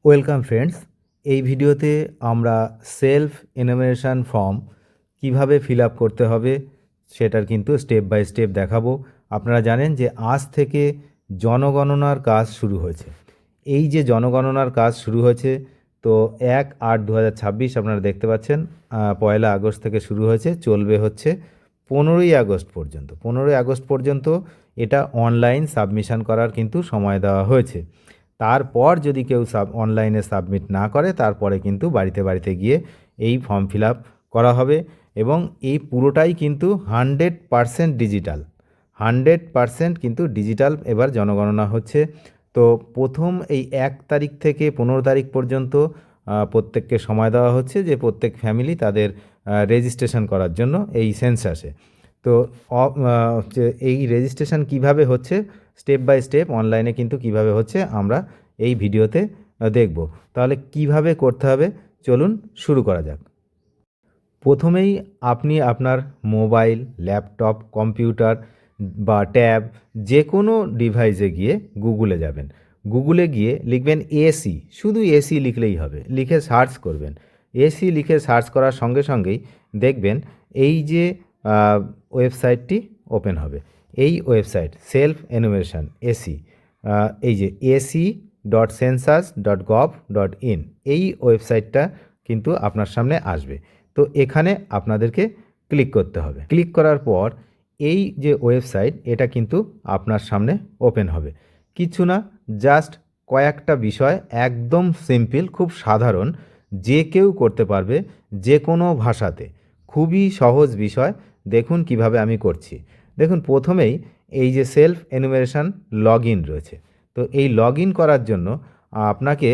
Welcome friends. এই ভিডিওতে আমরা সেলফ এনুমারেশন ফর্ম কিভাবে ফিল আপ করতে হবে সেটার কিন্তু স্টেপ বাই স্টেপ দেখাবো। আপনারা জানেন যে আজ থেকে জনগণনার কাজ শুরু হয়েছে। এই যে জনগণনার কাজ শুরু হয়েছে, তো 1/8/2026 আপনারা দেখতে পাচ্ছেন, 1 আগস্ট থেকে শুরু হয়েছে, চলবে হচ্ছে 15 আগস্ট পর্যন্ত। 15 আগস্ট পর্যন্ত এটা অনলাইন সাবমিশন করার কিন্তু সময় দেওয়া হয়েছে। তারপর যদি কেউ অনলাইনে সাবমিট না করে, তারপরে কিন্তু বাড়িতে বাড়িতে গিয়ে এই ফর্ম ফিল আপ করা হবে। এবং এই পুরোটাই কিন্তু 100% ডিজিটাল, 100% কিন্তু ডিজিটাল এবার জনগণনা হচ্ছে। তো প্রথম এই 1 তারিখ থেকে 15 তারিখ পর্যন্ত প্রত্যেককে সময় দেওয়া হচ্ছে যে প্রত্যেক ফ্যামিলি তাদের রেজিস্ট্রেশন করার জন্য এই সেন্সাসে। তো এই রেজিস্ট্রেশন কিভাবে হচ্ছে স্টেপ বাই স্টেপ অনলাইনে কিন্তু কিভাবে হচ্ছে আমরা এই ভিডিওতে দেখব। তাহলে কিভাবে করতে হবে চলুন শুরু করা যাক। প্রথমেই আপনি আপনার মোবাইল, ল্যাপটপ, কম্পিউটার বা ট্যাব যে কোনো ডিভাইসে গিয়ে গুগলে যাবেন। গুগলে গিয়ে লিখবেন এসি, শুধু এসি লিখলেই হবে, লিখে সার্চ করবেন। এসি লিখে সার্চ করার সঙ্গে সঙ্গেই দেখবেন এই যে ওয়েবসাইটটি ওপেন হবে। এই ওয়েবসাইট সেলফ এনুমারেশন এসি, এই যে ac.census.gov.in, এই ওয়েবসাইটটা কিন্তু আপনার সামনে আসবে। তো এখানে আপনাদেরকে ক্লিক করতে হবে। ক্লিক করার পর এই যে ওয়েবসাইট, এটা কিন্তু আপনার সামনে ওপেন হবে। কিছু না, জাস্ট কয়েকটা বিষয়, একদম সিম্পল, খুব সাধারণ, যে কেউ করতে পারবে, যে কোনো ভাষাতে, খুবই সহজ বিষয়। দেখুন কিভাবে আমি করছি। দেখুন প্রথমেই এই যে সেলফ এনুমারেশন লগ ইন রয়েছে। তো এই লগ ইন করার জন্য আপনাকে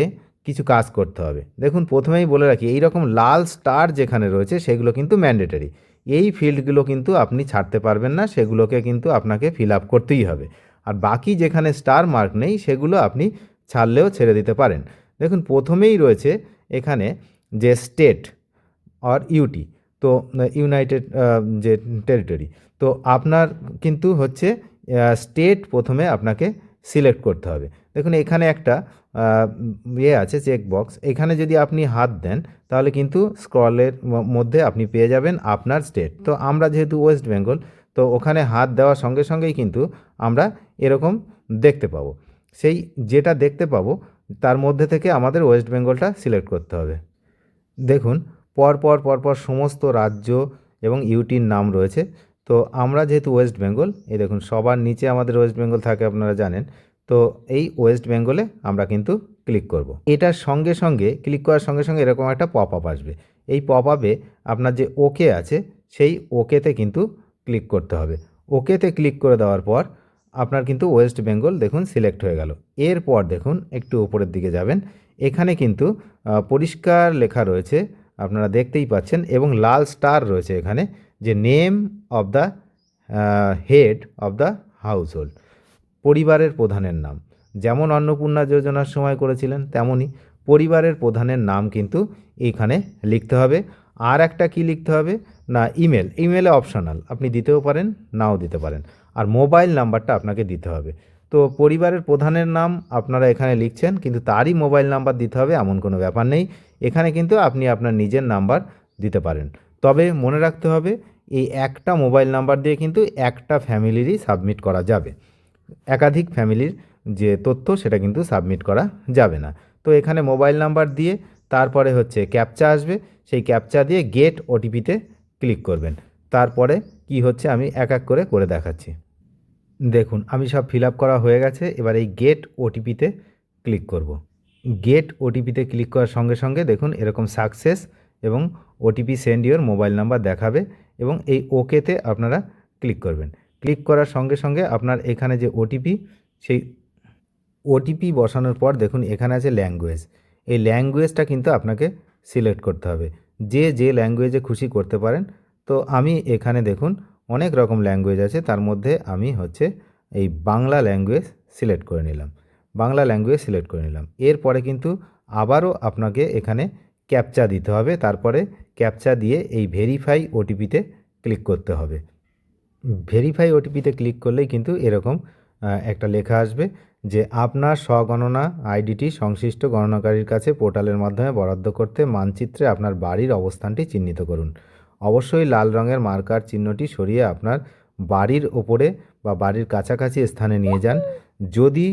কিছু কাজ করতে হবে। দেখুন প্রথমেই বলে রাখি, এই রকম লাল স্টার যেখানে রয়েছে সেগুলো কিন্তু ম্যান্ডেটরি। এই ফিল্ডগুলো কিন্তু আপনি ছাড়তে পারবেন না, সেগুলোকে কিন্তু আপনাকে ফিল আপ করতেই হবে। আর বাকি যেখানে স্টার মার্ক নেই সেগুলো আপনি ছাড়লেও ছেড়ে দিতে পারেন। দেখুন প্রথমেই রয়েছে এখানে যে স্টেট আর ইউটি, তো ইউনাইটেড যে টেরিটরি, তো আপনার কিন্তু হচ্ছে স্টেট প্রথমে আপনাকে সিলেক্ট করতে হবে। দেখুন এখানে একটা আছে চেক বক্স, এখানে যদি আপনি হাত দেন তাহলে কিন্তু স্ক্রলের মধ্যে আপনি পেয়ে যাবেন আপনার স্টেট। তো আমরা যেহেতু ওয়েস্ট বেঙ্গল, তো ওখানে হাত দেওয়ার সঙ্গে সঙ্গেই কিন্তু আমরা এরকম দেখতে পাবো। সেই যেটা দেখতে পাবো তার মধ্যে থেকে আমাদের ওয়েস্ট বেঙ্গলটা সিলেক্ট করতে হবে। দেখুন পরপর পরপর সমস্ত রাজ্য এবং ইউটির নাম রয়েছে। তো আমরা যেহেতু ওয়েস্ট বেঙ্গল, এই দেখুন সবার নিচে আমাদের ওয়েস্ট বেঙ্গল থাকে, আপনারা জানেন। তো এই ওয়েস্ট বেঙ্গলে আমরা কিন্তু ক্লিক করব। এটার সঙ্গে সঙ্গে ক্লিক করার সঙ্গে সঙ্গে এরকম একটা পপ আপ আসবে। এই পপ আপে আপনার যে ওকে আছে সেই ওকেতে কিন্তু ক্লিক করতে হবে। ওকেতে ক্লিক করে দেওয়ার পর আপনার কিন্তু ওয়েস্ট বেঙ্গল দেখুন সিলেক্ট হয়ে গেল। এরপর দেখুন একটু উপরের দিকে যাবেন, এখানে কিন্তু পরিষ্কার লেখা রয়েছে, আপনারা দেখতেই পাচ্ছেন, এবং লাল স্টার রয়েছে এখানে, যে name of the head of the house hold, পরিবারের প্রধানের নাম। যেমন অন্নপূর্ণা যোজনার সময় করেছিলেন তেমনই পরিবারের প্রধানের নাম কিন্তু এইখানে লিখতে হবে। আর একটা কি লিখতে হবে না, ইমেলে অপশনাল, আপনি দিতেও পারেন নাও দিতে পারেন। আর মোবাইল নাম্বারটা আপনাকে দিতে হবে। তো পরিবারের প্রধানের নাম আপনারা এখানে লিখছেন, কিন্তু তারই মোবাইল নাম্বার দিতে হবে এমন কোনো ব্যাপার নেই। এখানে কিন্তু আপনি আপনার নিজের নাম্বার দিতে পারেন। তবে মনে রাখতে হবে এই একটা মোবাইল নাম্বার দিয়ে কিন্তু একটা ফ্যামিলিরই সাবমিট করা যাবে, একাধিক ফ্যামিলির যে তথ্য সেটা কিন্তু সাবমিট করা যাবে না। তো এখানে মোবাইল নাম্বার দিয়ে তারপরে হচ্ছে ক্যাপচা আসবে, সেই ক্যাপচা দিয়ে গেট ওটিপিতে ক্লিক করবেন। তারপরে কি হচ্ছে আমি এক এক করে করে দেখাচ্ছি। দেখুন আমি সব ফিল আপ করা হয়ে গেছে। এবার এই গেট ওটিপিতে ক্লিক করব। গেট ওটিপিতে ক্লিক করার সঙ্গে সঙ্গে দেখুন এরকম সাকসেস এবং OTP send your mobile number দেখাবে, এবং এই ওকেতে আপনারা ক্লিক করবেন। ক্লিক করার সঙ্গে সঙ্গে আপনার এখানে যে ওটিপি, সেই ওটিপি বসানোর পর দেখুন এখানে আছে ল্যাঙ্গুয়েজ। এই ল্যাঙ্গুয়েজটা কিন্তু আপনাকে সিলেক্ট করতে হবে, যে যে ল্যাঙ্গুয়েজে খুশি করতে পারেন। তো আমি এখানে দেখুন অনেক রকম ল্যাঙ্গুয়েজ আছে, তার মধ্যে আমি হচ্ছে এই বাংলা ল্যাঙ্গুয়েজ সিলেক্ট করে নিলাম। বাংলা ল্যাঙ্গুয়েজ সিলেক্ট করে নিলাম। এরপরে কিন্তু আবারও আপনাকে এখানে ক্যাপচা দিতে হবে, তারপরে ক্যাপচা দিয়ে এই ভেরিফাই ওটিপিতে ক্লিক করতে হবে। ভেরিফাই ওটিপিতে ক্লিক করলেই কিন্তু এরকম একটা লেখা আসবে যে আপনার স্বগণনা আইডিটি সংশ্লিষ্ট গণনাকারীর কাছে পোর্টালের মাধ্যমে বরাদ্দ করতে মানচিত্রে আপনার বাড়ির অবস্থানটি চিহ্নিত করুন। অবশ্যই লাল রঙের মার্কার চিহ্নটি সরিয়ে আপনার বাড়ির ওপরে বা বাড়ির কাছাকাছি স্থানে নিয়ে যান। যদি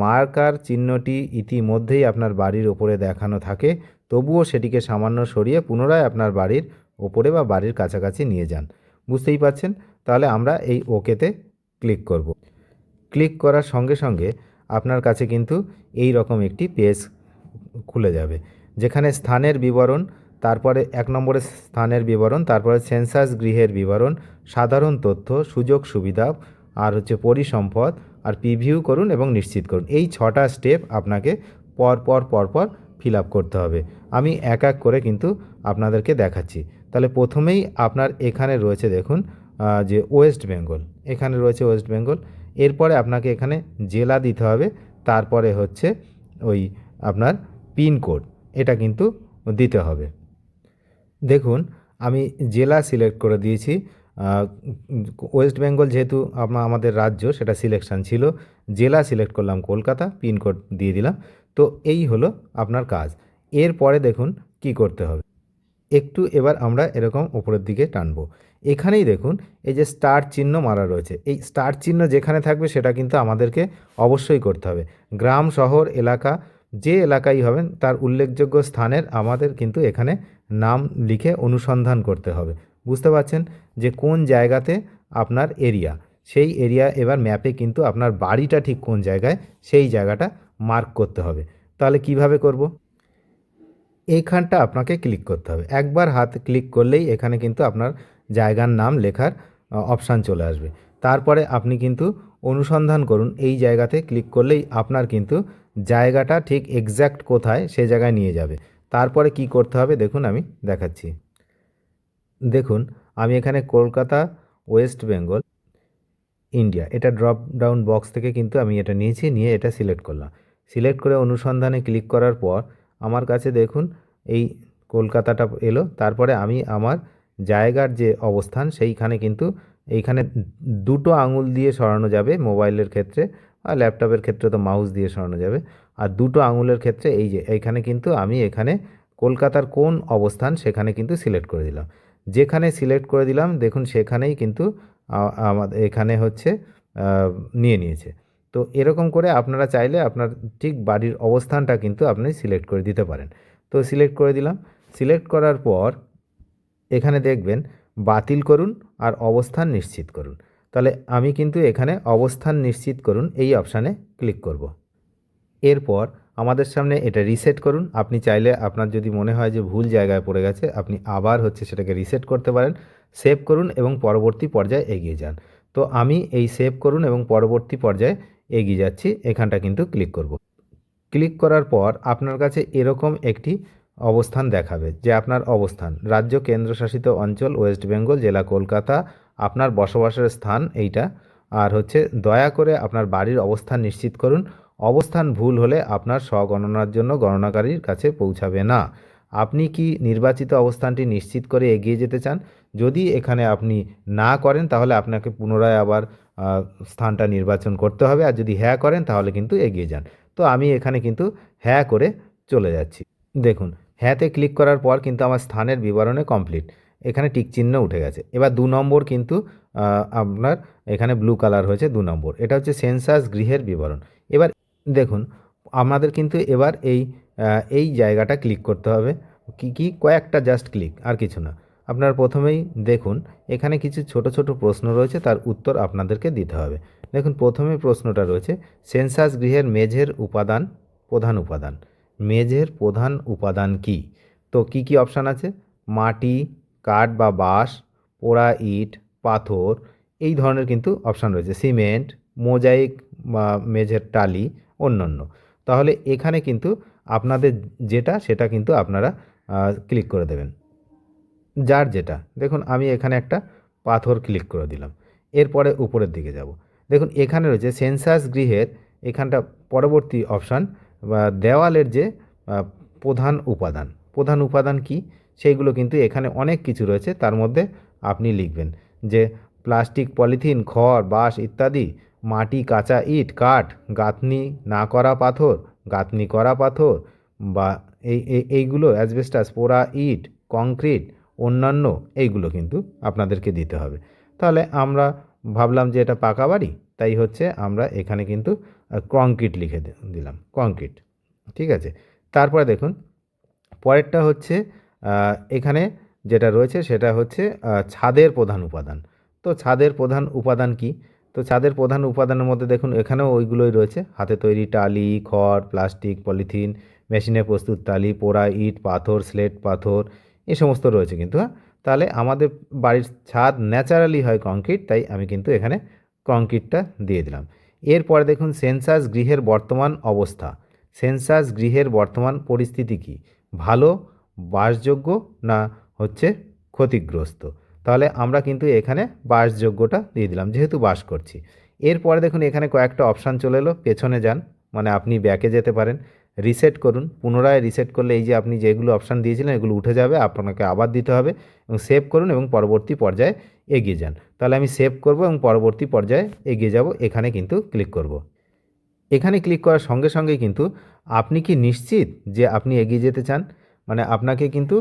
মার্কার চিহ্নটি ইতিমধ্যেই আপনার বাড়ির ওপরে দেখানো থাকে, তবুও সেটিকে সামান্য সরিয়ে পুনরায় আপনার বাড়ির ওপরে বা বাড়ির কাছাকাছি নিয়ে যান। বুঝতেই পারছেন? তাহলে আমরা এই ওকেতে ক্লিক করব। ক্লিক করার সঙ্গে সঙ্গে আপনার কাছে কিন্তু এই রকম একটি পেজ খুলে যাবে, যেখানে স্থানের বিবরণ, তারপরে 1 নম্বরে স্থানের বিবরণ, তারপরে সেন্সাস গৃহের বিবরণ, সাধারণ তথ্য, সুযোগ সুবিধা, আর হচ্ছে পরিসম্পদ, আর প্রিভিউ করুন এবং নিশ্চিত করুন। এই 6টা স্টেপ আপনাকে পরপর ফিল আপ করতে হবে। আমি এক এক করে কিন্তু আপনাদেরকে দেখাচ্ছি। তাহলে প্রথমেই আপনার এখানে রয়েছে দেখুন যে ওয়েস্ট বেঙ্গল, এখানে রয়েছে ওয়েস্ট বেঙ্গল। এরপরে আপনাকে এখানে জেলা দিতে হবে, তারপরে হচ্ছে ওই আপনার পিনকোড, এটা কিন্তু দিতে হবে। দেখুন আমি জেলা সিলেক্ট করে দিয়েছি। ওয়েস্ট বেঙ্গল যেহেতু আমাদের রাজ্য, সেটা সিলেকশান ছিল। জেলা সিলেক্ট করলাম কলকাতা, পিনকোড দিয়ে দিলাম। তো এই হলো আপনার কাজ। এরপরে দেখুন কি করতে হবে। একটু এবার আমরা এরকম উপরের দিকে টানবো। এখানেই দেখুন এই যে স্টার চিহ্ন মারা রয়েছে, এই স্টার চিহ্ন যেখানে থাকবে সেটা কিন্তু আমাদেরকে অবশ্যই করতে হবে। গ্রাম, শহর, এলাকা, যে এলাকায় হবেন তার উল্লেখযোগ্য স্থানের আমাদের কিন্তু এখানে নাম লিখে অনুসন্ধান করতে হবে। বুঝতে পারছেন যে কোন জায়গাতে আপনার এরিয়া, সেই এরিয়া এবার ম্যাপে কিন্তু আপনার বাড়িটা ঠিক কোন জায়গায় সেই জায়গাটা মার্ক করতে হবে। তাহলে কিভাবে করব? এইখানটা আপনাকে ক্লিক করতে হবে। একবার হাত ক্লিক করলেই এখানে কিন্তু আপনার জায়গার নাম লেখার অপশান চলে আসবে। তারপরে আপনি কিন্তু অনুসন্ধান করুন, এই জায়গাতে ক্লিক করলেই আপনার কিন্তু জায়গাটা ঠিক এক্স্যাক্ট কোথায় সে জায়গায় নিয়ে যাবে। তারপরে কি করতে হবে দেখুন আমি দেখাচ্ছি। দেখুন আমি এখানে কলকাতা, ওয়েস্ট বেঙ্গল, ইন্ডিয়া, এটা ড্রপ ডাউন বক্স থেকে কিন্তু আমি এটা নিয়েছি, নিয়ে এটা সিলেক্ট করলাম। সিলেক্ট করে অনুসন্ধানে ক্লিক করার পর আমার কাছে দেখুন এই কলকাতাটা এলো। তারপরে আমি আমার জায়গার যে অবস্থান সেইখানে কিন্তু এইখানে দুটো আঙুল দিয়ে সরানো যাবে মোবাইলের ক্ষেত্রে, আর ল্যাপটপের ক্ষেত্রে তো মাউস দিয়ে সরানো যাবে। আর দুটো আঙুলের ক্ষেত্রে এই যে এইখানে কিন্তু আমি এখানে কলকাতার কোন অবস্থান সেখানে কিন্তু সিলেক্ট করে দিলাম। যেখানে সিলেক্ট করে দিলাম দেখুন সেখানেই কিন্তু আমাদের এখানে হচ্ছে নিয়ে নিয়েছে। তো এরকম করে আপনারা চাইলে আপনার ঠিক বাড়ির অবস্থানটা কিন্তু আপনি সিলেক্ট করে দিতে পারেন। তো সিলেক্ট করে দিলাম। সিলেক্ট করার পর এখানে দেখবেন বাতিল করুন আর অবস্থান নিশ্চিত করুন। তাহলে আমি কিন্তু এখানে অবস্থান নিশ্চিত করুন এই অপশানে ক্লিক করব। এরপর আমাদের সামনে এটা রিসেট করুন। আপনি চাইলে আপনার যদি মনে হয় যে ভুল জায়গায় পড়ে গেছে, আপনি আবার হচ্ছে সেটাকে রিসেট করতে পারেন। সেভ করুন এবং পরবর্তী পর্যায়ে এগিয়ে যান। তো আমি এই সেভ করুন এবং পরবর্তী পর্যায়ে এগিয়ে যাচ্ছি, এখানটা কিন্তু ক্লিক করব। ক্লিক করার পর আপনার কাছে এরকম একটি অবস্থান দেখাবে যে আপনার অবস্থান রাজ্য, কেন্দ্রশাসিত অঞ্চল ওয়েস্ট বেঙ্গল, জেলা কলকাতা, আপনার বসবাসের স্থান এইটা, আর হচ্ছে দয়া করে আপনার বাড়ির অবস্থান নিশ্চিত করুন। অবস্থান ভুল হলে আপনার স্বগণনার জন্য গণনাকারীর কাছে পৌঁছাবে না। আপনি কি নির্বাচিত অবস্থানটি নিশ্চিত করে এগিয়ে যেতে চান? যদি এখানে আপনি না করেন তাহলে আপনাকে পুনরায় আবার স্থানটা নির্বাচন করতে হবে, আর যদি হ্যাঁ করেন তাহলে কিন্তু এগিয়ে যান। তো আমি এখানে কিন্তু হ্যাঁ করে চলে যাচ্ছি। দেখুন হ্যাঁতে ক্লিক করার পর কিন্তু আমার স্থানের বিবরণে কমপ্লিট, এখানে টিক চিহ্ন উঠে গেছে। এবার 2 নম্বর কিন্তু আপনার এখানে ব্লু কালার হয়েছে 2 নম্বর, এটা হচ্ছে সেন্সাস গৃহের বিবরণ। এবার দেখুন আমাদের কিন্তু এবার এই জায়গাটা ক্লিক করতে হবে। কি কয়েকটা জাস্ট ক্লিক, আর কিছু না। আপনার প্রথমেই দেখুন এখানে কিছু ছোট ছোট প্রশ্ন রয়েছে, তার উত্তর আপনাদেরকে দিতে হবে। দেখুন প্রথমে প্রশ্নটা রয়েছে সেন্সাস গৃহের মেঝের উপাদান, প্রধান উপাদান। মেঝের প্রধান উপাদান কি? তো কি অপশান আছে? মাটি, কাঠ বা বাঁশ, পোড়া ইট, পাথর, এই ধরনের কিন্তু অপশান রয়েছে। সিমেন্ট, মোজাইক বা মেঝের টালি, অন্যান্য। তাহলে এখানে কিন্তু আপনাদের যেটা সেটা কিন্তু আপনারা ক্লিক করে দেবেন, যার যেটা। দেখুন আমি এখানে একটা পাথর ক্লিক করে দিলাম। এরপরে উপরের দিকে যাব। দেখুন এখানে রয়েছে সেন্সাস গৃহের, এখানটা পরবর্তী অপশান বা দেওয়ালের যে প্রধান উপাদান। প্রধান উপাদান কি সেইগুলো কিন্তু এখানে অনেক কিছু রয়েছে, তার মধ্যে আপনি লিখবেন যে প্লাস্টিক, পলিথিন, খড়, বাঁশ ইত্যাদি, মাটি, কাঁচা ইট, কাঠ, গাঁথনি না করা পাথর, গাঁথনি করা পাথর, বা এইগুলো অ্যাসবেস্টাস, পোড়া ইট, কংক্রিট, অন্যান্য, এইগুলো কিন্তু আপনাদেরকে দিতে হবে। তাহলে আমরা ভাবলাম যে এটা পাকা বাড়ি, তাই হচ্ছে আমরা এখানে কিন্তু কংক্রিট লিখে দিলাম, কংক্রিট। ঠিক আছে। তারপরে দেখুন পরেরটা হচ্ছে এখানে যেটা রয়েছে সেটা হচ্ছে ছাদের প্রধান উপাদান। তো ছাদের প্রধান উপাদান কি? তো ছাদের প্রধান উপাদানের মধ্যে দেখুন এখানেও ওইগুলোই রয়েছে, হাতে তৈরি টালি, খড়, প্লাস্টিক, পলিথিন, মেশিনে প্রস্তুত টালি, পোড়া ইট, পাথর, স্লেট পাথর, এই সমস্ত রয়েছে কিন্তু। হ্যাঁ, তাহলে আমাদের বাড়ির ছাদ ন্যাচারালি হয় কংক্রিট, তাই আমি কিন্তু এখানে কংক্রিটটা দিয়ে দিলাম। এরপরে দেখুন সেন্সাস গৃহের বর্তমান অবস্থা। সেন্সাস গৃহের বর্তমান পরিস্থিতি কী? ভালো, বাসযোগ্য, না হচ্ছে ক্ষতিগ্রস্ত? তাহলে আমরা কিন্তু এখানে বাসযোগ্যটা দিয়ে দিলাম, যেহেতু বাস করছি। এরপরে দেখুন এখানে কয়েকটা অপশান চলে এলো, পেছনে যান, মানে আপনি ব্যাকে যেতে পারেন, রিসেট করুন, পুনরায় রিসেট করলে এই যে আপনি যেগুলো অপশান দিয়েছিলেন এগুলো উঠে যাবে, আপনাকে আবার দিতে হবে, এবং সেভ করুন এবং পরবর্তী পর্যায়ে এগিয়ে যান। তাহলে আমি সেভ করব এবং পরবর্তী পর্যায়ে এগিয়ে যাব, এখানে কিন্তু ক্লিক করব। এখানে ক্লিক করার সঙ্গে সঙ্গেই কিন্তু আপনি কি নিশ্চিত যে আপনি এগিয়ে যেতে চান, মানে আপনাকে কিন্তু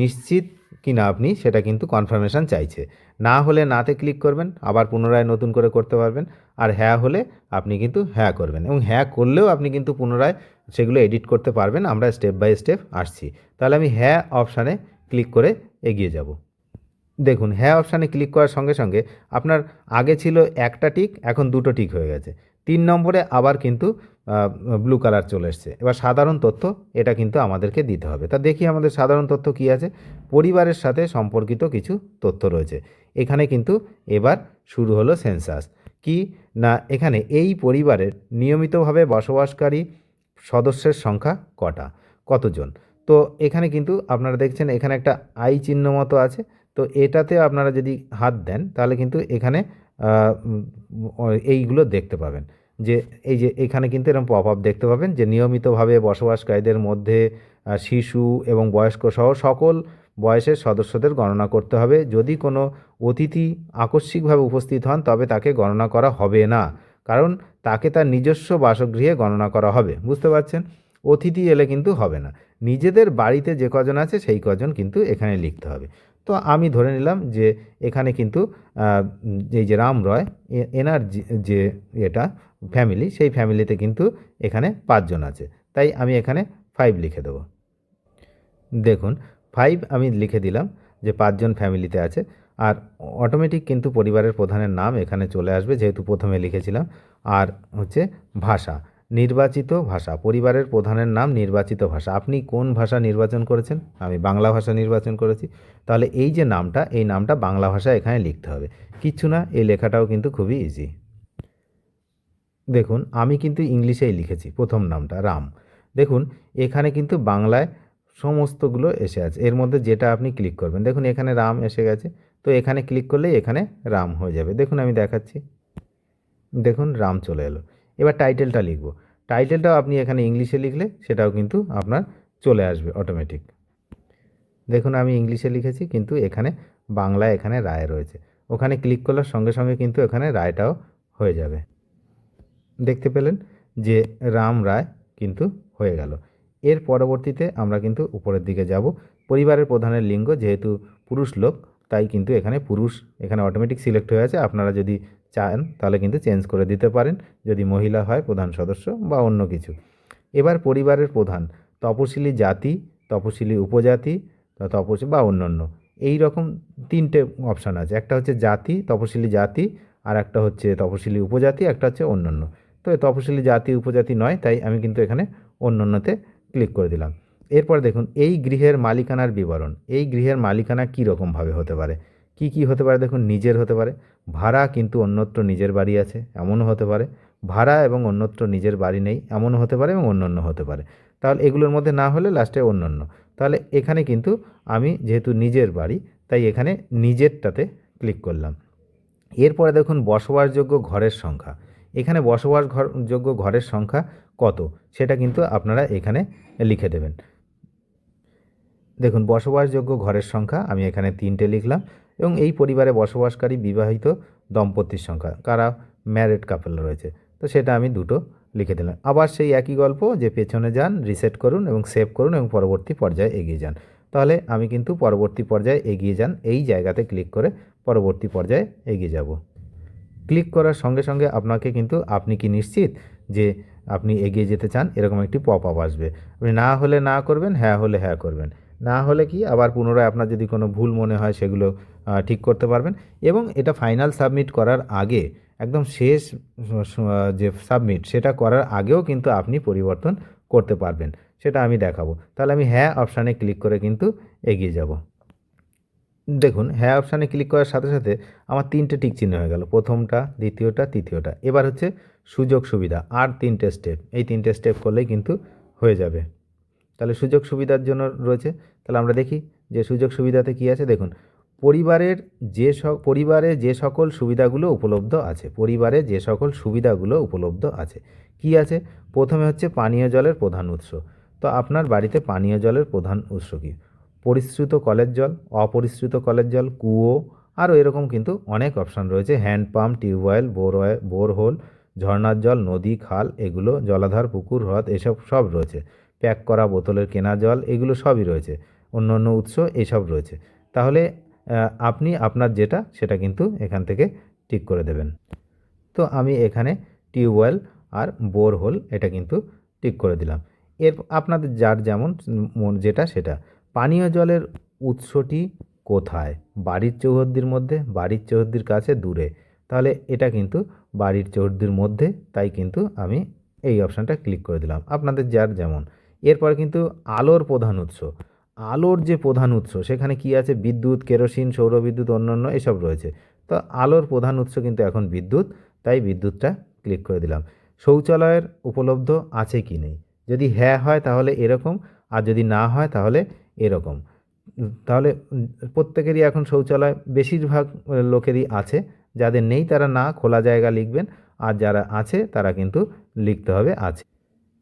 নিশ্চিত কি না আপনি সেটা কিন্তু কনফার্মেশন চাইছে। না হলে নাতে ক্লিক করবেন, আবার পুনরায় নতুন করে করতে পারবেন, আর হ্যাঁ হলে আপনি কিন্তু হ্যাঁ করবেন, এবং হ্যাঁ করলেও আপনি কিন্তু পুনরায় সেগুলো এডিট করতে পারবেন। আমরা স্টেপ বাই স্টেপ আসছি। তাহলে আমি হ্যাঁ অপশানে ক্লিক করে এগিয়ে যাব। দেখুন হ্যাঁ অপশানে ক্লিক করার সঙ্গে সঙ্গে আপনার আগে ছিল একটা টিক, এখন দুটো টিক হয়ে গেছে। 3 নম্বরে আবার কিন্তু ব্লু কালার চলে এসছে। এবার সাধারণ তথ্য, এটা কিন্তু আমাদেরকে দিতে হবে। তা দেখি আমাদের সাধারণ তথ্য কী আছে। পরিবারের সাথে সম্পর্কিত কিছু তথ্য রয়েছে। এখানে কিন্তু এবার শুরু হলো সেন্সাস। কি না, এখানে এই পরিবারের নিয়মিতভাবে বসবাসকারী সদস্যের সংখ্যা কটা, কতজন? তো এখানে কিন্তু আপনারা দেখছেন এখানে একটা আই চিহ্ন মতো আছে। তো এটাতে আপনারা যদি হাত দেন তাহলে কিন্তু এখানে এইগুলো দেখতে পাবেন, যে এই যে এখানে কিন্তু এরকম পপ আপ দেখতে পাবেন যে নিয়মিতভাবে বসবাসকারীদের মধ্যে শিশু এবং বয়স্ক সহ সকল বয়সের সদস্যদের গণনা করতে হবে। যদি কোনো অতিথি আকস্মিকভাবে উপস্থিত হন তবে তাকে গণনা করা হবে না, কারণ তাকে তার নিজস্ব বাসগৃহে গণনা করা হবে। বুঝতে পারছেন? অতিথি এলে কিন্তু হবে না। নিজেদের বাড়িতে যে কজন আছে সেই কজন কিন্তু এখানে লিখতে হবে। তো আমি ধরে নিলাম যে এখানে কিন্তু এই যে রাম রয় এনার যে এটা ফ্যামিলি, সেই ফ্যামিলিতে কিন্তু এখানে 5 জন আছে, তাই আমি এখানে 5 লিখে দেবো। দেখুন 5 আমি লিখে দিলাম যে 5 জন ফ্যামিলিতে আছে, আর অটোমেটিক কিন্তু পরিবারের প্রধানের নাম এখানে চলে আসবে, যেহেতু প্রথমে লিখেছিলাম। আর হচ্ছে ভাষা, নির্বাচিত ভাষা, পরিবারের প্রধানের নাম নির্বাচিত ভাষা। আপনি কোন ভাষা নির্বাচন করেছেন? আমি বাংলা ভাষা নির্বাচন করেছি। তাহলে এই যে নামটা, এই নামটা বাংলা ভাষায় এখানে লিখতে হবে। কিচ্ছু না, এই লেখাটাও কিন্তু খুবই ইজি। দেখুন আমি কিন্তু ইংলিশেই লিখেছি প্রথম নামটা রাম। দেখুন এখানে কিন্তু বাংলায় সমস্তগুলো এসে আছে, এর মধ্যে যেটা আপনি ক্লিক করবেন। দেখুন এখানে রাম এসে গেছে, তো এখানে ক্লিক করলেই এখানে রাম হয়ে যাবে। দেখুন আমি দেখাচ্ছি, দেখুন রাম চলে এলো। এবার টাইটেলটা লিখব। টাইটেলটাও আপনি এখানে ইংলিশে লিখলে সেটাও কিন্তু আপনার চলে আসবে অটোমেটিক। দেখুন আমি ইংলিশে লিখেছি, কিন্তু এখানে বাংলায় এখানে রায় রয়েছে। ওখানে ক্লিক করার সঙ্গে সঙ্গে কিন্তু এখানে রায়টাও হয়ে যাবে। দেখতে পেলেন যে রাম রায় কিন্তু হয়ে গেল। এর পরবর্তীতে আমরা কিন্তু উপরের দিকে যাব। পরিবারের প্রধানের লিঙ্গ, যেহেতু পুরুষ লোক তাই কিন্তু এখানে পুরুষ এখানে অটোমেটিক সিলেক্ট হয়ে আছে। আপনারা যদি চান তাহলে কিন্তু চেঞ্জ করে দিতে পারেন, যদি মহিলা হয় প্রধান সদস্য বা অন্য কিছু। এবার পরিবারের প্রধান তপশিলি জাতি, তপশিলি উপজাতি, তপশিলি বা অন্যান্য, এই রকম 3টে অপশান আছে। একটা হচ্ছে জাতি, তপশিলি জাতি, আর একটা হচ্ছে তপশিলি উপজাতি, একটা হচ্ছে অন্যান্য। তো তপশিলি জাতি উপজাতি নয়, তাই আমি কিন্তু এখানে অন্যান্যতে ক্লিক করে দিলাম। এরপর দেখুন এই গৃহের মালিকানার বিবরণ। এই গৃহের মালিকানা কী রকমভাবে হতে পারে, কি কি হতে পারে? দেখুন নিজের হতে পারে, ভাড়া কিন্তু অন্যত্র নিজের বাড়ি আছে এমনও হতে পারে, ভাড়া এবং অন্যত্র নিজের বাড়ি নেই এমনও হতে পারে, এবং অন্যান্য হতে পারে। তাহলে এগুলোর মধ্যে না হলে লাস্টে অন্যান্য। তাহলে এখানে কিন্তু আমি যেহেতু নিজের বাড়ি, তাই এখানে নিজেরটাতে ক্লিক করলাম। এরপরে দেখুন বসবাসযোগ্য ঘরের সংখ্যা। এখানে যোগ্য ঘরের সংখ্যা কত সেটা কিন্তু আপনারা এখানে লিখে দেবেন। দেখুন বসবাসযোগ্য ঘরের সংখ্যা আমি এখানে 3টে লিখলাম এবং এই পরিবারে বসবাসকারী বিবাহিত দম্পতির সংখ্যা, কারা ম্যারিড কাপল রয়েছে, তো সেটা আমি 2টো লিখে দিলাম। আবার সেই একই গল্প যে পেছনে যান, রিসেট করুন এবং সেভ করুন এবং পরবর্তী পর্যায়ে এগিয়ে যান। তাহলে আমি কিন্তু পরবর্তী পর্যায়ে এগিয়ে যান এই জায়গাতে ক্লিক করে পরবর্তী পর্যায়ে এগিয়ে যাব। ক্লিক করার সঙ্গে সঙ্গে আপনাকে কিন্তু আপনি কি নিশ্চিত যে আপনি এগিয়ে যেতে চান এরকম একটি পপ আপ আসবে। আপনি না হলে না করবেন, হ্যাঁ হলে হ্যাঁ করবেন। না হলে কি আবার পুনরায় আপনার যদি কোনো ভুল মনে হয় সেগুলো ঠিক করতে পারবেন এবং এটা ফাইনাল সাবমিট করার আগে একদম শেষ যে সাবমিট সেটা করার আগেও কিন্তু আপনি পরিবর্তন করতে পারবেন, সেটা আমি দেখাবো। তাহলে আমি হ্যাঁ অপশানে ক্লিক করে কিন্তু এগিয়ে যাব। দেখুন হ্যাঁ অপশানে ক্লিক করার সাথে সাথে আমার 3টে টিক চিহ্ন হয়ে গেল, প্রথমটা, দ্বিতীয়টা, তৃতীয়টা। এবার হচ্ছে সুযোগ সুবিধা, আর 3টে স্টেপ, এই 3টে স্টেপ করলেই কিন্তু হয়ে যাবে। তাহলে সুযোগ সুবিধার জন্য রয়েছে, তাহলে আমরা দেখি যে সুযোগ সুবিধাতে কী আছে। দেখুন পরিবারে যে সকল সুবিধাগুলো উপলব্ধ আছে, পরিবারে যে সকল সুবিধাগুলো উপলব্ধ আছে কি আছে। প্রথমে হচ্ছে পানীয় জলের প্রধান উৎস। তো আপনার বাড়িতে পানীয় জলের প্রধান উৎস কী? পরিশ্রুত কলের জল, অপরিশ্রুত কলের জল, কুয়ো, আরও এরকম কিন্তু অনেক অপশান রয়েছে। হ্যান্ড পাম্প, টিউবওয়েল, বোরহোল, ঝর্নার জল, নদী, খাল, এগুলো জলাধার, পুকুর, হ্রদ, এসব সব রয়েছে। প্যাক করা বোতলের কেনা জল, এগুলো সবই রয়েছে। অন্য অন্য উৎস এসব রয়েছে। তাহলে আপনি আপনার যেটা সেটা কিন্তু এখান থেকে টিক করে দেবেন। তো আমি এখানে টিউবওয়েল আর বোরহোল এটা কিন্তু টিক করে দিলাম। আপনাদের যার যেমন যেটা সেটা। পানীয় জলের উৎসটি কোথায়? বাড়ির চৌহদ্দির মধ্যে, বাড়ির চৌহদ্দির কাছে, দূরে। তাহলে এটা কিন্তু বাড়ির চৌহদ্দির মধ্যে, তাই কিন্তু আমি এই অপশানটা ক্লিক করে দিলাম, আপনাদের যার যেমন। এরপর কিন্তু আলোর প্রধান উৎস, আলোর যে প্রধান উৎস সেখানে কি আছে? বিদ্যুৎ, কেরোসিন, সৌরবিদ্যুৎ, অন্যান্য এসব রয়েছে। তো আলোর প্রধান উৎস কিন্তু এখন বিদ্যুৎ, তাই বিদ্যুৎটা ক্লিক করে দিলাম। শৌচালয়ের উপলব্ধ আছে কি নেই, যদি হ্যাঁ হয় তাহলে এরকম, আর যদি না হয় তাহলে এরকম। তাহলে প্রত্যেকেরই এখন শৌচালয় বেশিরভাগ লোকেরই আছে, যাদের নেই তারা না, খোলা জায়গা লিখবেন, আর যারা আছে তারা কিন্তু লিখতে হবে আছে।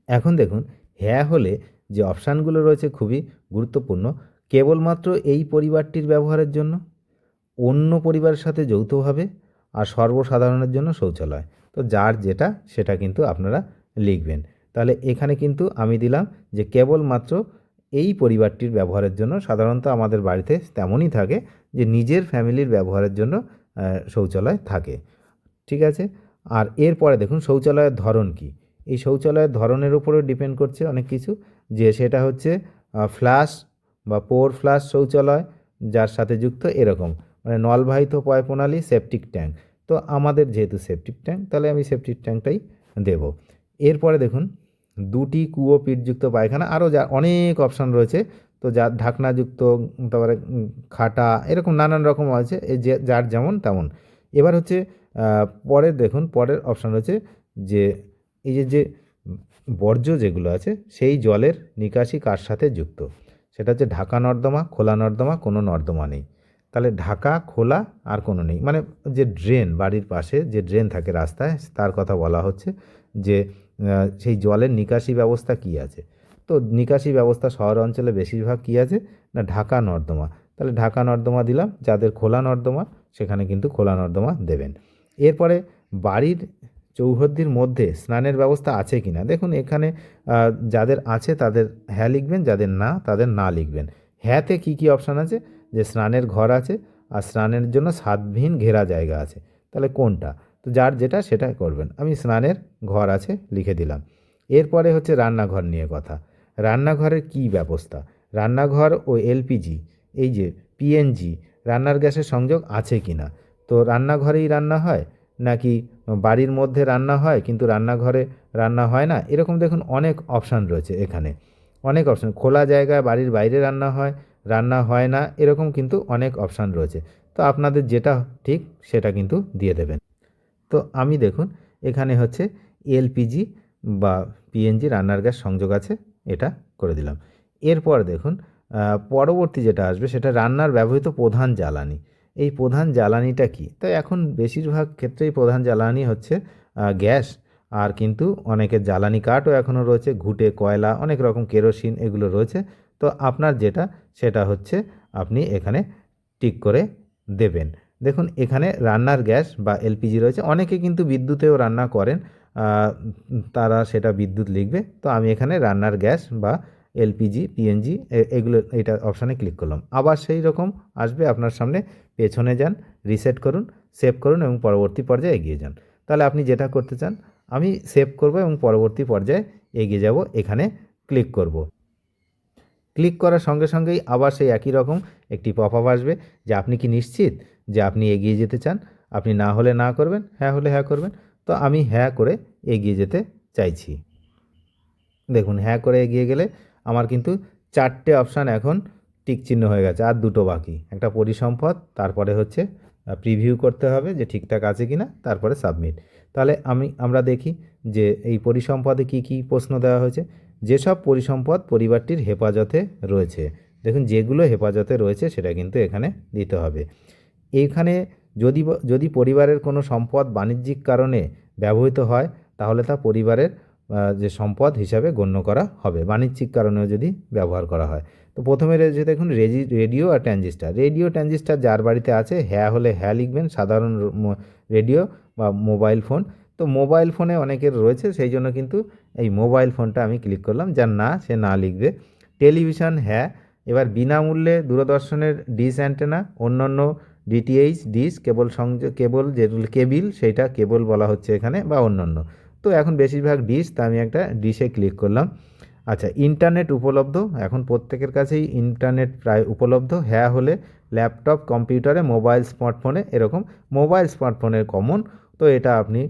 এখন দেখুন হ্যাঁ হলে যে অপশানগুলো রয়েছে খুবই গুরুত্বপূর্ণ। কেবলমাত্র এই পরিবারটির ব্যবহারের জন্য, অন্য পরিবারের সাথে যৌথভাবে, আর সর্বসাধারণের জন্য শৌচালয়। তো যার যেটা সেটা কিন্তু আপনারা লিখবেন। তাহলে এখানে কিন্তু আমি দিলাম যে কেবলমাত্র এই পরিবারটির ব্যবহারের জন্য। সাধারণত আমাদের বাড়িতে তেমনই থাকে যে নিজের ফ্যামিলির ব্যবহারের জন্য শৌচালয় থাকে, ঠিক আছে। আর এরপরে দেখুন শৌচালয়ের ধরন কী। এই শৌচালয়ের ধরনের উপরেও ডিপেন্ড করছে অনেক কিছু, যে সেটা হচ্ছে ফ্লাশ বা পোর ফ্লাশ শৌচালয় যার সাথে যুক্ত এরকম, মানে নলবাহিত পয়ঃপ্রণালী, সেপটিক ট্যাঙ্ক। তো আমাদের যেহেতু সেপটিক ট্যাঙ্ক, তাহলে আমি সেপটিক ট্যাঙ্কটাই দেব। এরপরে দেখুন 2টি কুয়ো পিঠযুক্ত পায়খানা, আরও যা অনেক অপশান রয়েছে। তো যা ঢাকনাযুক্ত, তারপরে খাটা, এরকম নানান রকম আছে, এই যে যার যেমন তেমন। এবার হচ্ছে পরের দেখুন পরের অপশান রয়েছে যে এই যে বর্জ্য যেগুলো আছে সেই জলের নিকাশি কার সাথে যুক্ত। সেটা হচ্ছে ঢাকা নর্দমা, খোলা নর্দমা, কোনো নর্দমা নেই। তাহলে ঢাকা, খোলা আর কোনো নেই, মানে যে ড্রেন, বাড়ির পাশে যে ড্রেন থাকে রাস্তায়, তার কথা বলা হচ্ছে যে সেই জলের নিকাশি ব্যবস্থা কী আছে। তো নিকাশি ব্যবস্থা শহর অঞ্চলে বেশিরভাগ কী আছে না, ঢাকা নর্দমা। তাহলে ঢাকা নর্দমা দিলাম। যাদের খোলা নর্দমা সেখানে কিন্তু খোলা নর্দমা দেবেন। এরপরে বাড়ির চৌহদ্দির মধ্যে স্নানের ব্যবস্থা আছে কি না। দেখুন এখানে যাদের আছে তাদের হ্যাঁ লিখবেন, যাদের না তাদের না লিখবেন। হ্যাঁতে কী কী অপশান আছে, যে স্নানের ঘর আছে আর স্নানের জন্য ছাদবিহীন ঘেরা জায়গা আছে। তাহলে কোনটা, তো যার যেটা সেটা করবেন। আমি স্নানের ঘর আছে লিখে দিলাম। এরপরে হচ্ছে রান্নাঘর নিয়ে কথা। রান্নাঘরের কী ব্যবস্থা, রান্নাঘর ও এলপিজি, এই যে পিএনজি রান্নার গ্যাসের সংযোগ আছে কি না। তো রান্নাঘরেই রান্না হয় নাকি বাড়ির মধ্যে রান্না হয় কিন্তু রান্নাঘরে রান্না হয় না, এরকম দেখুন অনেক অপশান রয়েছে এখানে, অনেক অপশান। খোলা জায়গায় বাড়ির বাইরে রান্না হয়, রান্না হয় না, এরকম কিন্তু অনেক অপশান রয়েছে। তো আপনাদের যেটা ঠিক সেটা কিন্তু দিয়ে দেবেন। তো আমি দেখুন এখানে হচ্ছে এলপিজি বা পিএনজি রান্নার গ্যাস সংযোগ আছে, এটা করে দিলাম। এরপর দেখুন পরবর্তী যেটা আসবে সেটা রান্নার ব্যবহৃত প্রধান জ্বালানি। এই প্রধান জ্বালানিটা কী, তো এখন বেশিরভাগ ক্ষেত্রেই প্রধান জ্বালানি হচ্ছে গ্যাস আর কিন্তু অনেকের জ্বালানি কাঠও এখনও রয়েছে, ঘুঁটে, কয়লা, অনেক রকম কেরোসিন এগুলো রয়েছে। তো আপনার যেটা সেটা হচ্ছে আপনি এখানে টিক করে দেবেন। দেখুন এখানে রান্নার গ্যাস বা এলপিজি রয়েছে, অনেকে কিন্তু বিদ্যুতেও রান্না করেন, তারা সেটা বিদ্যুৎ লিখবে। তো আমি এখানে রান্নার গ্যাস বা এলপিজি, পিএনজি এগুলো এইটা অপশানে ক্লিক করলাম। আবার সেই রকম আসবে আপনার সামনে, পেছনে যান, রিসেট করুন, সেভ করুন এবং পরবর্তী পর্যায়ে এগিয়ে যান। তাহলে আপনি যেটা করতে চান, আমি সেভ করব এবং পরবর্তী পর্যায়ে এগিয়ে যাব, এখানে ক্লিক করব। ক্লিক করার সঙ্গে সঙ্গেই আবার সেই একই রকম একটি পপআপ আসবে যে আপনি কি নিশ্চিত যে আপনি এগিয়ে যেতে চান? আপনি না হলে না করবেন, হ্যাঁ হলে হ্যাঁ করবেন। তো আমি হ্যাঁ করে এগিয়ে যেতে চাইছি। দেখুন হ্যাঁ করে এগিয়ে গেলে আমার কিন্তু 4টে অপশান এখন টিক চিহ্ন হয়ে গেছে, আর 2টো বাকি। একটা পরিসম্পদ, তারপরে হচ্ছে প্রিভিউ করতে হবে যে ঠিকঠাক আছে কিনা, তারপরে সাবমিট। তাহলে আমরা দেখি যে এই পরিসম্পদে কি কি প্রশ্ন দেওয়া হয়েছে। যেসব পরিসম্পদ পরিবারটির হেফাজতে রয়েছে, দেখুন যেগুলো হেফাজতে রয়েছে সেটা কিন্তু এখানে দিতে হবে। এইখানে যদি পরিবারের কোনো সম্পদ বাণিজ্যিক কারণে ব্যবহৃত হয়, তাহলে তা পরিবারের যে সম্পদ হিসাবে গণ্য করা হবে, বাণিজ্যিক কারণেও যদি ব্যবহার করা হয়। তো প্রথমে রয়েছে দেখুন রেডিও আর ট্রানজিস্টার। রেডিও ট্রানজিস্টার যার বাড়িতে আছে, হ্যাঁ হলে হ্যাঁ লিখবেন, সাধারণ রেডিও বা মোবাইল ফোন। তো মোবাইল ফোনে অনেকের রয়েছে, সেই জন্য কিন্তু এই মোবাইল ফোনটা আমি ক্লিক করলাম, যার না সে না লিখবে। টেলিভিশন হ্যাঁ। এবার বিনামূল্যে দূরদর্শনের ডিশ অ্যান্টেনা, অন্যান্য ডিটিএইচ ডিশ যেগুলো কেবিল, সেইটা কেবল বলা হচ্ছে এখানে, বা অন্যান্য। তো এখন বেশিরভাগ ডিশ, তা আমি একটা ডিশে ক্লিক করলাম। আচ্ছা, ইন্টারনেট উপলব্ধ, এখন প্রত্যেকের কাছেই ইন্টারনেট প্রায় উপলব্ধ। হ্যাঁ হলে ল্যাপটপ, কম্পিউটারে, মোবাইল, স্মার্টফোনে, এরকম মোবাইল স্মার্টফোনের কমন, তো এটা আপনি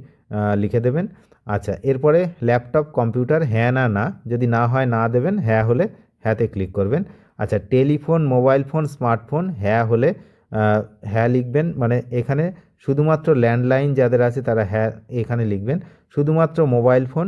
লিখে দেবেন। আচ্ছা, এরপরে ল্যাপটপ, কম্পিউটার, হ্যাঁ না, যদি না হয় না দেবেন, হ্যাঁ হলে হ্যাঁতে ক্লিক করবেন। আচ্ছা, টেলিফোন, মোবাইল ফোন, স্মার্টফোন, হ্যাঁ হলে হ্যাঁ লিখবেন, মানে এখানে শুধুমাত্র ল্যান্ডলাইন যাদের আছে তারা হ্যাঁ এখানে লিখবেন। শুধুমাত্র মোবাইল ফোন,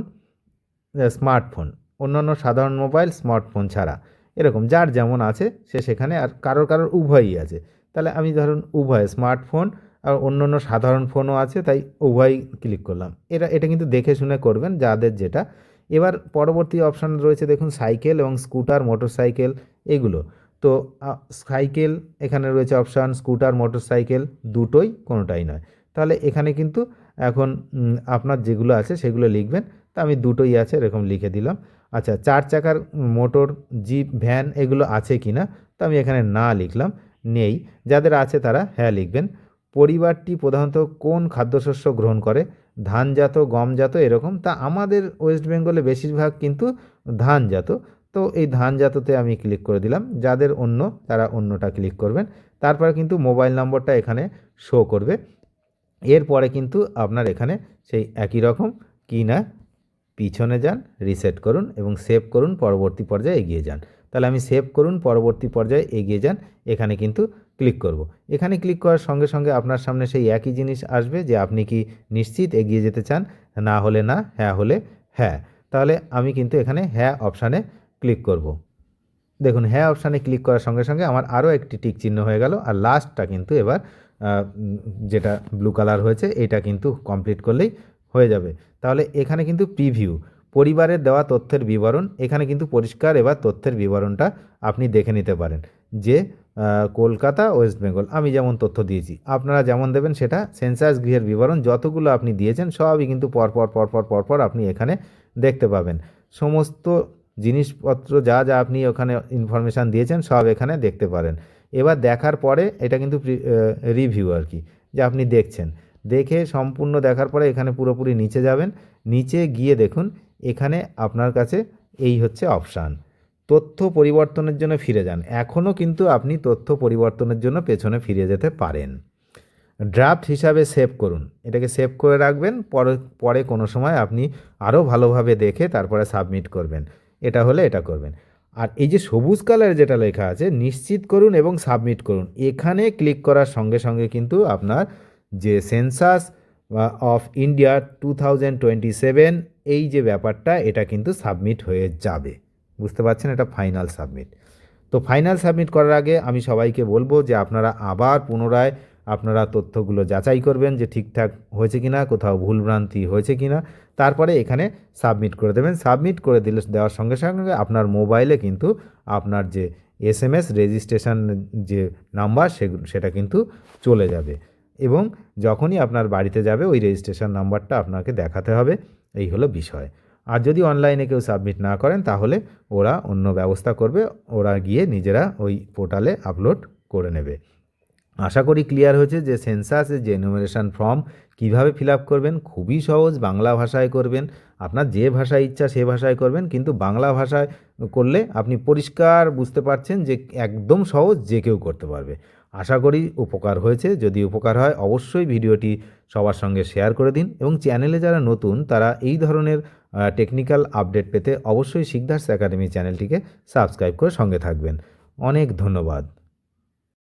স্মার্টফোন, অন্যান্য সাধারণ মোবাইল, স্মার্টফোন ছাড়া, এরকম যার যেমন আছে সে সেখানে, আর কারোর উভয়ই আছে। তাহলে আমি ধরুন উভয় স্মার্টফোন আর অন্যান্য সাধারণ ফোনও আছে, তাই উভয়ই ক্লিক করলাম। এটা কিন্তু দেখে শুনে করবেন যাদের যেটা। এবার পরবর্তী অপশান রয়েছে দেখুন সাইকেল এবং স্কুটার, মোটরসাইকেল এগুলো। তো সাইকেল এখানে রয়েছে অপশান, স্কুটার, মোটরসাইকেল দুটোই, কোনোটাই নয়। তাহলে এখানে কিন্তু এখন আপনার যেগুলো আছে সেগুলো লিখবেন। তা আমি দুটোই আছে এরকম লিখে দিলাম। আচ্ছা, 4 চাকার মোটর, জিপ, ভ্যান এগুলো আছে কি না, তো আমি এখানে না লিখলাম, নেই। যাদের আছে তারা হ্যাঁ লিখবেন। পরিবারটি প্রধানত কোন খাদ্যশস্য গ্রহণ করে? ধানজাত, গমজাত, এরকম। তা আমাদের ওয়েস্ট বেঙ্গলে বেশিরভাগ কিন্তু ধানজাত। তো এই ধানজাততে আমি ক্লিক করে দিলাম। যাদের অন্য, তারা অন্যটা ক্লিক করবেন। তারপরে কিন্তু মোবাইল নম্বরটা এখানে শো করবে। এরপরে কিন্তু আপনার এখানে সেই একই রকম কি না, পিছনে যান, রিসেট করুন এবং সেভ করুন, পরবর্তী পর্যায়ে এগিয়ে যান। তাহলে আমি সেভ করুন, পরবর্তী পর্যায়ে এগিয়ে যান, এখানে কিন্তু ক্লিক করব। এখানে ক্লিক করার সঙ্গে সঙ্গে আপনার সামনে সেই একই জিনিস আসবে যে আপনি কি নিশ্চিত এগিয়ে যেতে চান? না হলে না, হ্যাঁ হলে হ্যাঁ। তাহলে আমি কিন্তু এখানে হ্যাঁ অপশানে ক্লিক করব। দেখুন হ্যাঁ অপশানে ক্লিক করার সঙ্গে সঙ্গে আমার আরও একটি টিক চিহ্ন হয়ে গেল, আর লাস্টটা কিন্তু এবার যেটা ব্লু কালার হয়েছে এটা কিন্তু কমপ্লিট করলেই হয়ে যাবে। তাহলে এখানে কিন্তু প্রিভিউ, পরিবারের দেওয়া তথ্যের বিবরণ, এখানে কিন্তু পরিষ্কার এবার তথ্যের বিবরণটা আপনি দেখে নিতে পারেন যে কলকাতা, ওয়েস্ট বেঙ্গল, আমি যেমন তথ্য দিয়েছি আপনারা যেমন দেবেন সেটা। সেন্সাস গৃহের বিবরণ যতগুলো আপনি দিয়েছেন সবই কিন্তু পরপর আপনি এখানে দেখতে পাবেন। সমস্ত জিনিসপত্র যা আপনি ওখানে ইনফরমেশান দিয়েছেন সব এখানে দেখতে পারেন। এবার দেখার পরে এটা কিন্তু রিভিউ আর কি, যে আপনি দেখছেন, দেখে সম্পূর্ণ দেখার পরে এখানে পুরোপুরি নিচে যাবেন। নিচে গিয়ে দেখুন এখানে আপনার কাছে এই হচ্ছে অপশান, তথ্য পরিবর্তনের জন্য ফিরে যান। এখনও কিন্তু আপনি তথ্য পরিবর্তনের জন্য পেছনে ফিরে যেতে পারেন। ড্রাফট হিসাবে সেভ করুন, এটাকে সেভ করে রাখবেন, পরে কোনো সময় আপনি আরও ভালোভাবে দেখে তারপরে সাবমিট করবেন। এটা হলে এটা করবেন। আর এই যে সবুজ কালারের যেটা লেখা আছে নিশ্চিত করুন এবং সাবমিট করুন, এখানে ক্লিক করার সঙ্গে সঙ্গে কিন্তু আপনার যে সেন্সাস অফ ইন্ডিয়া 2027 এই যে ব্যাপারটা, এটা কিন্তু সাবমিট হয়ে যাবে। বুঝতে পারছেন, এটা ফাইনাল সাবমিট। তো ফাইনাল সাবমিট করার আগে আমি সবাইকে বলবো যে আপনারা আবার পুনরায় আপনারা তথ্যগুলো যাচাই করবেন যে ঠিকঠাক হয়েছে কিনা, কোথাও ভুলভ্রান্তি হয়েছে কিনা, তারপরে এখানে সাবমিট করে দেবেন। সাবমিট করে দেওয়ার সঙ্গে সঙ্গে আপনার মোবাইলে কিন্তু আপনার যে SMS রেজিস্ট্রেশন যে নাম্বার সেটা কিন্তু চলে যাবে এবং যখনই আপনার বাড়িতে যাবে ওই রেজিস্ট্রেশন নাম্বারটা আপনাকে দেখাতে হবে। এই হলো বিষয়। আর যদি অনলাইনে কেউ সাবমিট না করেন তাহলে ওরা অন্য ব্যবস্থা করবে, ওরা গিয়ে নিজেরা ওই পোর্টালে আপলোড করে নেবে। আশা করি ক্লিয়ার হয়েছে যে সেন্সাসের যে এনুমারেশন ফর্ম কীভাবে ফিল আপ করবেন। খুবই সহজ, বাংলা ভাষায় করবেন। আপনার যে ভাষায় ইচ্ছা সে ভাষায় করবেন, কিন্তু বাংলা ভাষায় করলে আপনি পরিষ্কার বুঝতে পারছেন যে একদম সহজ, যে কেউ করতে পারবে। আশা করি উপকার হয়েছে। যদি উপকার হয় অবশ্যই ভিডিওটি সবার সঙ্গে শেয়ার করে দিন এবং চ্যানেলে যারা নতুন তারা এই ধরনের টেকনিক্যাল আপডেট পেতে অবশ্যই সিকদার্স একাডেমি চ্যানেলটিকে সাবস্ক্রাইব করে সঙ্গে থাকবেন। অনেক ধন্যবাদ।